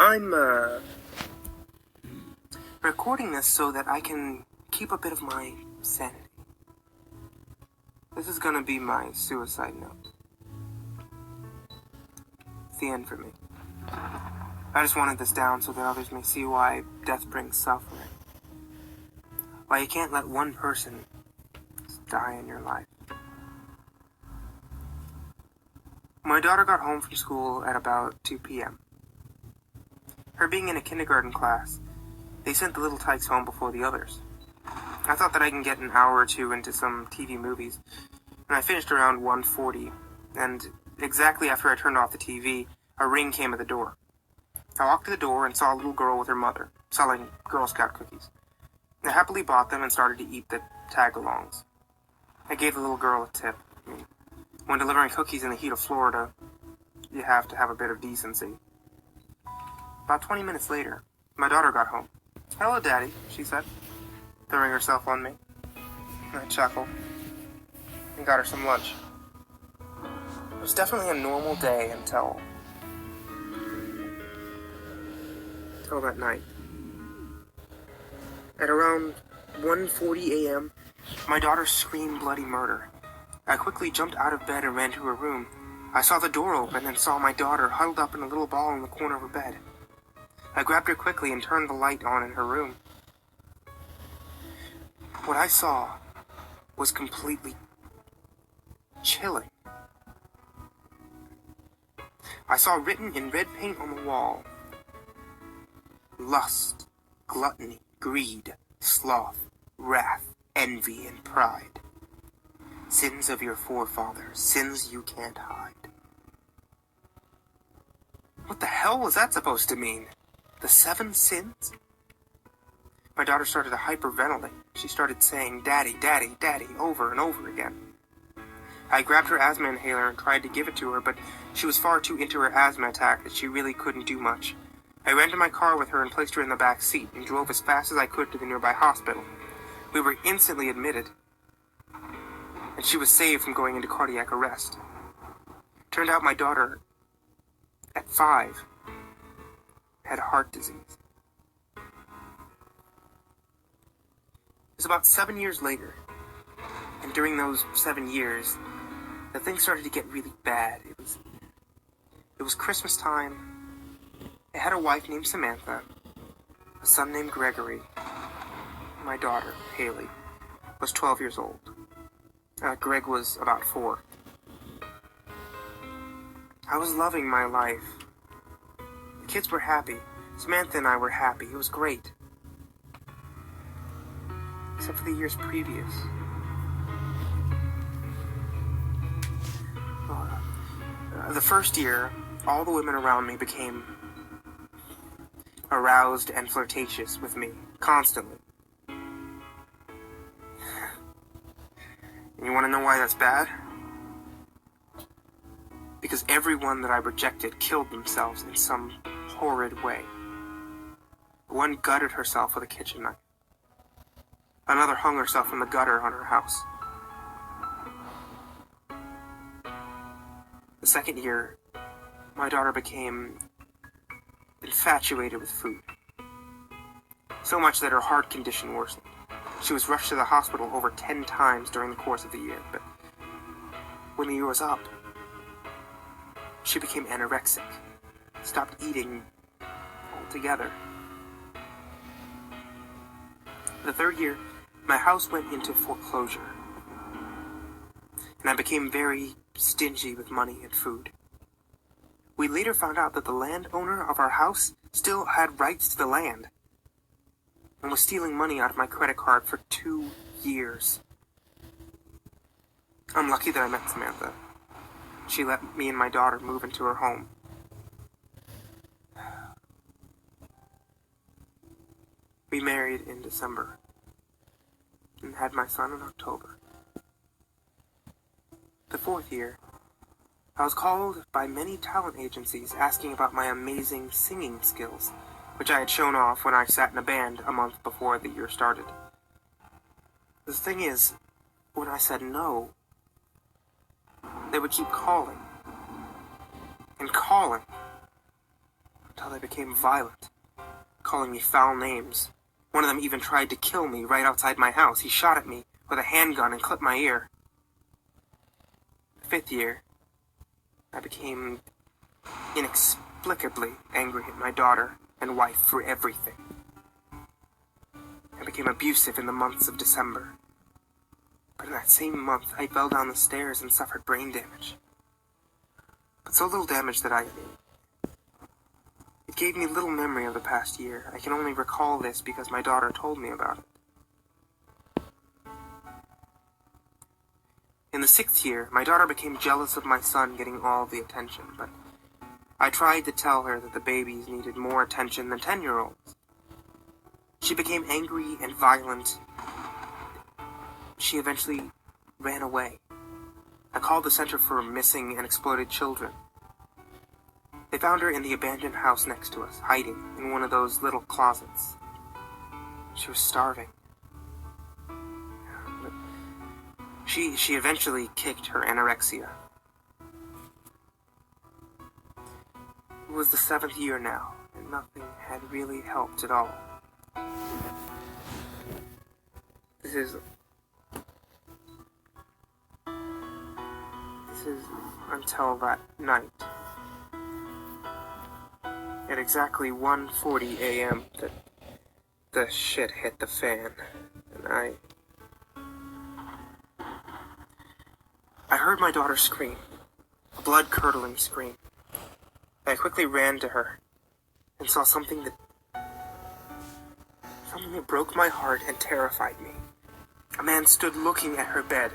I'm, recording this so that I can keep a bit of my sanity. This is gonna be my suicide note. It's the end for me. I just wanted this down so that others may see why death brings suffering. Why you can't let one person die in your life. My daughter got home from school at about 2 p.m. Her being in a kindergarten class, they sent the little tykes home before the others. I thought that I can get an hour or two into some TV movies, and I finished around 1:40, and exactly after I turned off the TV, a ring came at the door. I walked to the door and saw a little girl with her mother, selling Girl Scout cookies. I happily bought them and started to eat the tag-alongs. I gave the little girl a tip. When delivering cookies in the heat of Florida, you have to have a bit of decency. About 20 minutes later, my daughter got home. "Hello, Daddy," she said, throwing herself on me. I chuckled and got her some lunch. It was definitely a normal day until that night. At around 1:40 a.m., my daughter screamed bloody murder. I quickly jumped out of bed and ran to her room. I saw the door open and saw my daughter huddled up in a little ball in the corner of her bed. I grabbed her quickly and turned the light on in her room. What I saw was completely chilling. I saw written in red paint on the wall: lust, gluttony, greed, sloth, wrath, envy, and pride. Sins of your forefathers, sins you can't hide. What the hell was that supposed to mean? The 7 sins? My daughter started to hyperventilate. She started saying, "Daddy, Daddy, Daddy," over and over again. I grabbed her asthma inhaler and tried to give it to her, but she was far too into her asthma attack that she really couldn't do much. I ran to my car with her and placed her in the back seat and drove as fast as I could to the nearby hospital. We were instantly admitted, and she was saved from going into cardiac arrest. Turned out my daughter, at 5, had heart disease. It was about 7 years later, and during those 7 years, the things started to get really bad. It was Christmas time. I had a wife named Samantha, a son named Gregory. My daughter, Haley, was 12 years old. Greg was about 4. I was loving my life. The kids were happy. Samantha and I were happy. It was great. Except for the years previous. The first year, all the women around me became aroused and flirtatious with me, constantly. And you want to know why that's bad? Because everyone that I rejected killed themselves in some horrid way. One gutted herself with a kitchen knife. Another hung herself in the gutter on her house. The second year, my daughter became infatuated with food. So much that her heart condition worsened. She was rushed to the hospital over 10 times during the course of the year, but when the year was up, she became anorexic, stopped eating altogether. The third year, my house went into foreclosure, and I became very stingy with money and food. We later found out that the landowner of our house still had rights to the land, and was stealing money out of my credit card for 2 years. I'm lucky that I met Samantha. She let me and my daughter move into her home. We married in December and had my son in October. The fourth year, I was called by many talent agencies asking about my amazing singing skills, which I had shown off when I sat in a band a month before the year started. The thing is, when I said no, they would keep calling and calling until they became violent, calling me foul names. One of them even tried to kill me right outside my house. He shot at me with a handgun and clipped my ear. The 5th year, I became inexplicably angry at my daughter and wife for everything. I became abusive in the months of December. But in that same month, I fell down the stairs and suffered brain damage. But so little damage that it gave me little memory of the past year. I can only recall this because my daughter told me about it. In the 6th year, my daughter became jealous of my son getting all the attention, but I tried to tell her that the babies needed more attention than 10-year-olds. She became angry and violent. She eventually ran away. I called the Center for Missing and Exploited Children. They found her in the abandoned house next to us, hiding in one of those little closets. She was starving. She eventually kicked her anorexia. It was the 7th year now, and nothing had really helped at all. This is until that night. At exactly 1:40 a.m. that the shit hit the fan, and I heard my daughter scream, a blood-curdling scream. I quickly ran to her and saw something that broke my heart and terrified me. A man stood looking at her bed,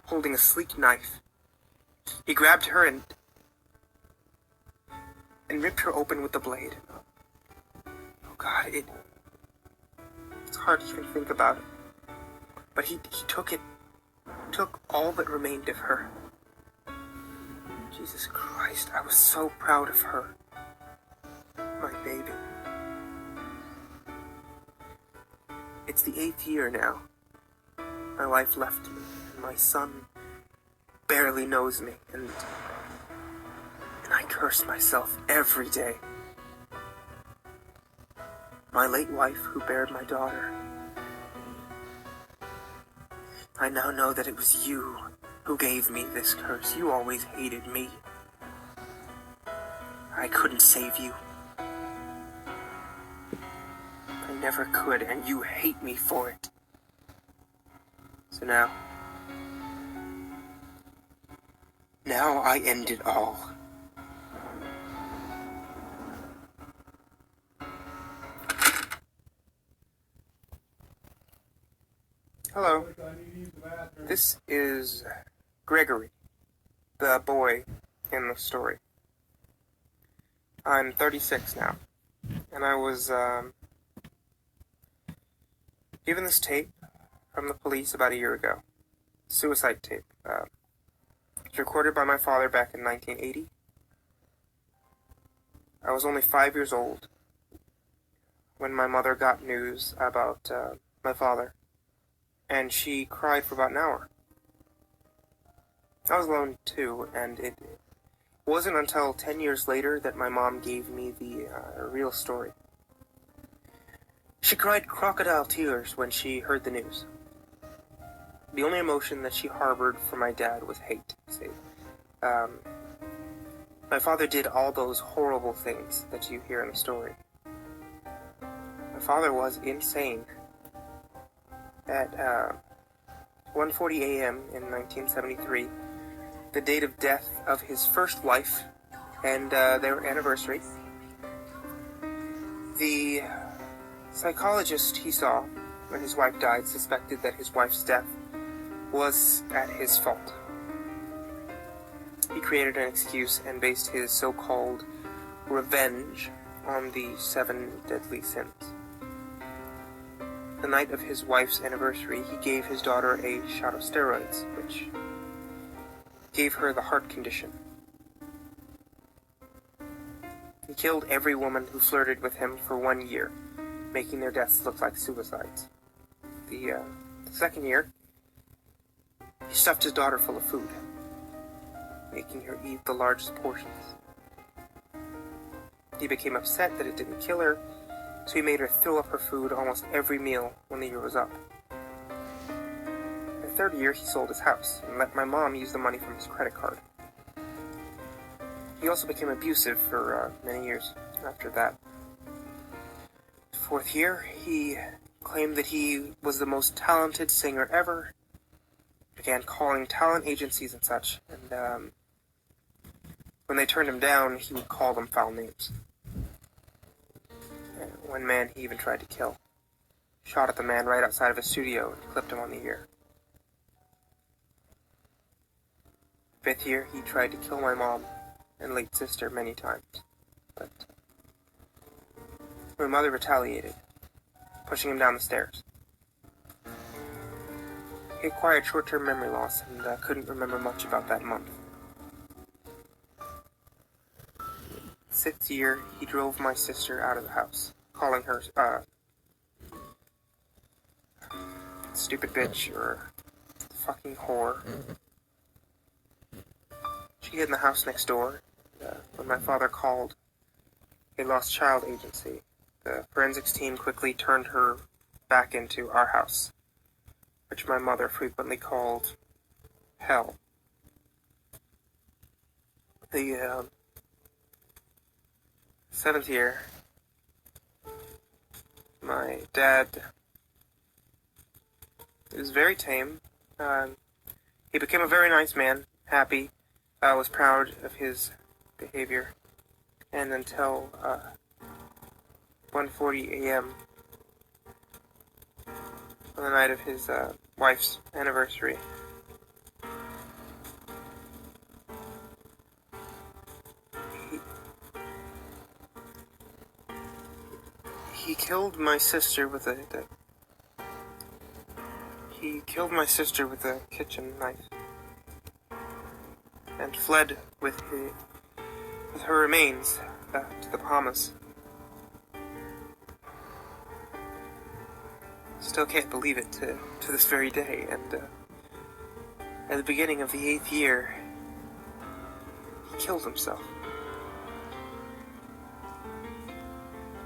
holding a sleek knife. He grabbed her and ripped her open with the blade. Oh God, it's hard to even think about it. But he took all that remained of her. Jesus Christ, I was so proud of her. My baby. It's the 8th year now. My wife left me, and my son barely knows me, and I curse myself every day. My late wife who bared my daughter. I now know that it was you who gave me this curse. You always hated me. I couldn't save you. I never could, and you hate me for it. So now I end it all. Hello. This is Gregory, the boy in the story. I'm 36 now, and I was given this tape from the police about a year ago. Suicide tape. It was recorded by my father back in 1980. I was only 5 years old when my mother got news about my father, and she cried for about an hour. I was alone too, and it wasn't until 10 years later that my mom gave me the real story. She cried crocodile tears when she heard the news. The only emotion that she harbored for my dad was hate. See, my father did all those horrible things that you hear in the story. My father was insane. At 1:40 a.m. in 1973, the date of death of his first wife and their anniversary, the psychologist he saw when his wife died suspected that his wife's death was at his fault. He created an excuse and based his so-called revenge on the 7 deadly sins. The night of his wife's anniversary, he gave his daughter a shot of steroids, which gave her the heart condition. He killed every woman who flirted with him for 1 year, making their deaths look like suicides. The 2nd year, he stuffed his daughter full of food, making her eat the largest portions. He became upset that it didn't kill her, so he made her throw up her food almost every meal when the year was up. The third year, he sold his house and let my mom use the money from his credit card. He also became abusive for many years after that. The fourth year, he claimed that he was the most talented singer ever, began calling talent agencies and such, and when they turned him down, he would call them foul names. One man he even tried to kill. Shot at the man right outside of his studio and clipped him on the ear. Fifth year, he tried to kill my mom and late sister many times, but my mother retaliated, pushing him down the stairs. He acquired short-term memory loss and couldn't remember much about that month. Sixth year, he drove my sister out of the house, calling her stupid bitch or fucking whore. She hid in the house next door. When my father called a lost child agency, the forensics team quickly turned her back into our house, which my mother frequently called hell. The seventh year, my dad was very tame. He became a very nice man, happy, was proud of his behavior, and until 1:40 a.m. on the night of his wife's anniversary, he killed my sister with a kitchen knife and fled with her remains to the Bahamas. Still can't believe it to this very day, and at the beginning of the 8th year, he killed himself.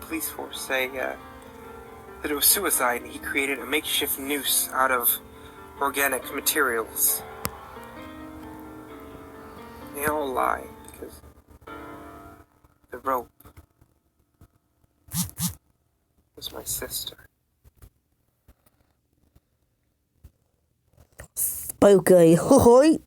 The police force say that it was suicide and he created a makeshift noose out of organic materials. They all lie because the rope was my sister. Spooky. Hoi.